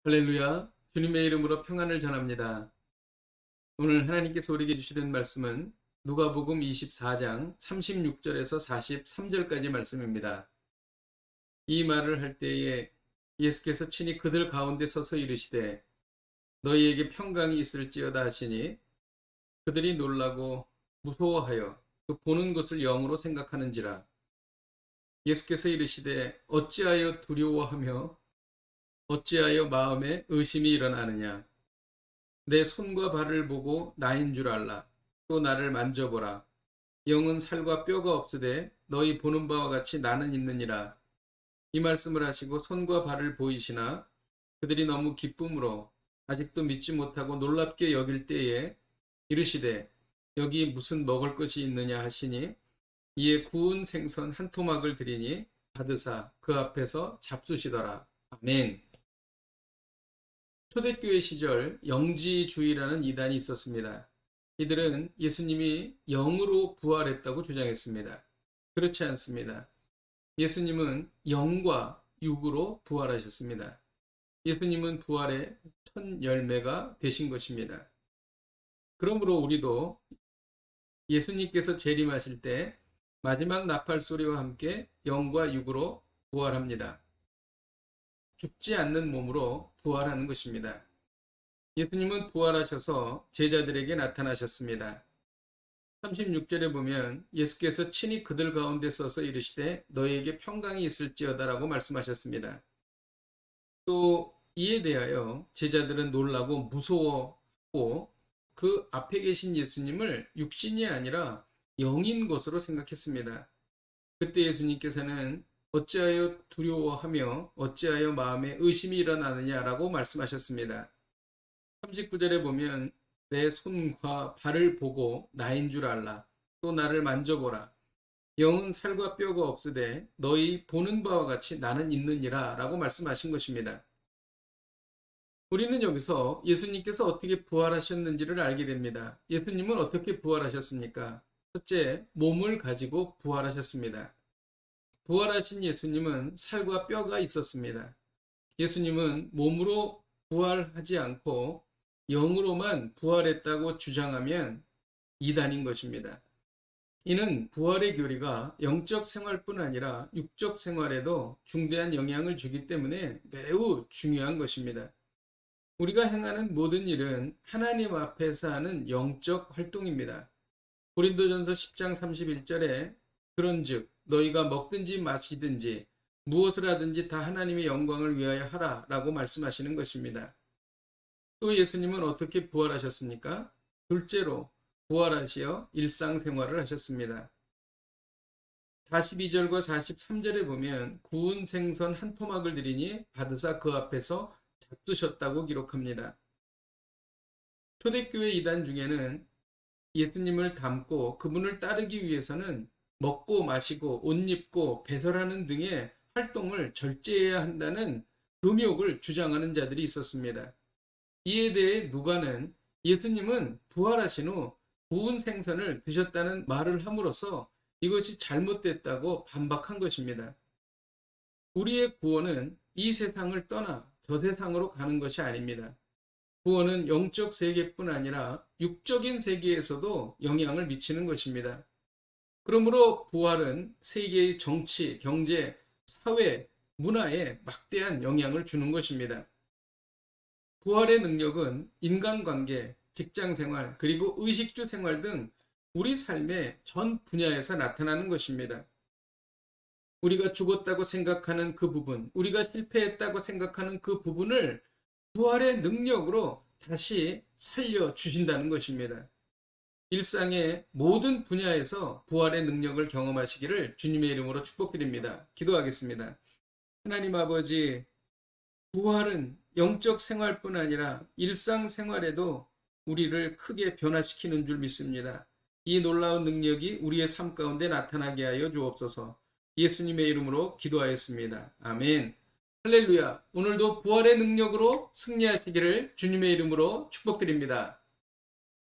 할렐루야. 주님의 이름으로 평안을 전합니다. 오늘 하나님께서 우리에게 주시는 말씀은 누가복음 24장 36절에서 43절까지 말씀입니다. 이 말을 할 때에 예수께서 친히 그들 가운데 서서 이르시되 너희에게 평강이 있을지어다 하시니 그들이 놀라고 무서워하여 그 보는 것을 영으로 생각하는지라. 예수께서 이르시되 어찌하여 두려워하며 어찌하여 마음에 의심이 일어나느냐. 내 손과 발을 보고 나인 줄 알라. 또 나를 만져보라. 영은 살과 뼈가 없으되 너희 보는 바와 같이 나는 있느니라. 이 말씀을 하시고 손과 발을 보이시나 그들이 너무 기쁨으로 아직도 믿지 못하고 놀랍게 여길 때에 이르시되 여기 무슨 먹을 것이 있느냐 하시니 이에 구운 생선 한 토막을 드리니 받으사 그 앞에서 잡수시더라. 아멘. 초대교회 시절 영지주의라는 이단이 있었습니다. 이들은 예수님이 영으로 부활했다고 주장했습니다. 그렇지 않습니다. 예수님은 영과 육으로 부활하셨습니다. 예수님은 부활의 첫 열매가 되신 것입니다. 그러므로 우리도 예수님께서 재림하실 때 마지막 나팔 소리와 함께 영과 육으로 부활합니다. 죽지 않는 몸으로 부활하는 것입니다. 예수님은 부활하셔서 제자들에게 나타나셨습니다. 36절에 보면 예수께서 친히 그들 가운데 서서 이르시되 너희에게 평강이 있을지어다라고 말씀하셨습니다. 또 이에 대하여 제자들은 놀라고 무서워하고 그 앞에 계신 예수님을 육신이 아니라 영인 것으로 생각했습니다. 그때 예수님께서는 어찌하여 두려워하며 어찌하여 마음에 의심이 일어나느냐라고 말씀하셨습니다. 39절에 보면 내 손과 발을 보고 나인 줄 알라. 또 나를 만져보라. 영은 살과 뼈가 없으되 너희 보는 바와 같이 나는 있느니라 라고 말씀하신 것입니다. 우리는 여기서 예수님께서 어떻게 부활하셨는지를 알게 됩니다. 예수님은 어떻게 부활하셨습니까? 첫째, 몸을 가지고 부활하셨습니다. 부활하신 예수님은 살과 뼈가 있었습니다. 예수님은 몸으로 부활하지 않고 영으로만 부활했다고 주장하면 이단인 것입니다. 이는 부활의 교리가 영적 생활뿐 아니라 육적 생활에도 중대한 영향을 주기 때문에 매우 중요한 것입니다. 우리가 행하는 모든 일은 하나님 앞에서 하는 영적 활동입니다. 고린도전서 10장 31절에 그런즉 너희가 먹든지 마시든지 무엇을 하든지 다 하나님의 영광을 위하여 하라 라고 말씀하시는 것입니다. 또 예수님은 어떻게 부활하셨습니까? 둘째로 부활하시어 일상생활을 하셨습니다. 42절과 43절에 보면 구운 생선 한 토막을 드리니 받으사 그 앞에서 잡수셨다고 기록합니다. 초대교회 이단 중에는 예수님을 닮고 그분을 따르기 위해서는 먹고 마시고 옷 입고 배설하는 등의 활동을 절제해야 한다는 금욕을 주장하는 자들이 있었습니다. 이에 대해 누가는 예수님은 부활하신 후 구운 생선을 드셨다는 말을 함으로써 이것이 잘못됐다고 반박한 것입니다. 우리의 구원은 이 세상을 떠나 저 세상으로 가는 것이 아닙니다. 구원은 영적 세계뿐 아니라 육적인 세계에서도 영향을 미치는 것입니다. 그러므로 부활은 세계의 정치, 경제, 사회, 문화에 막대한 영향을 주는 것입니다. 부활의 능력은 인간관계, 직장생활, 그리고 의식주 생활 등 우리 삶의 전 분야에서 나타나는 것입니다. 우리가 죽었다고 생각하는 그 부분, 우리가 실패했다고 생각하는 그 부분을 부활의 능력으로 다시 살려주신다는 것입니다. 일상의 모든 분야에서 부활의 능력을 경험하시기를 주님의 이름으로 축복드립니다. 기도하겠습니다. 하나님 아버지, 부활은 영적 생활뿐 아니라 일상생활에도 우리를 크게 변화시키는 줄 믿습니다. 이 놀라운 능력이 우리의 삶 가운데 나타나게 하여 주옵소서. 예수님의 이름으로 기도하였습니다. 아멘. 할렐루야. 오늘도 부활의 능력으로 승리하시기를 주님의 이름으로 축복드립니다.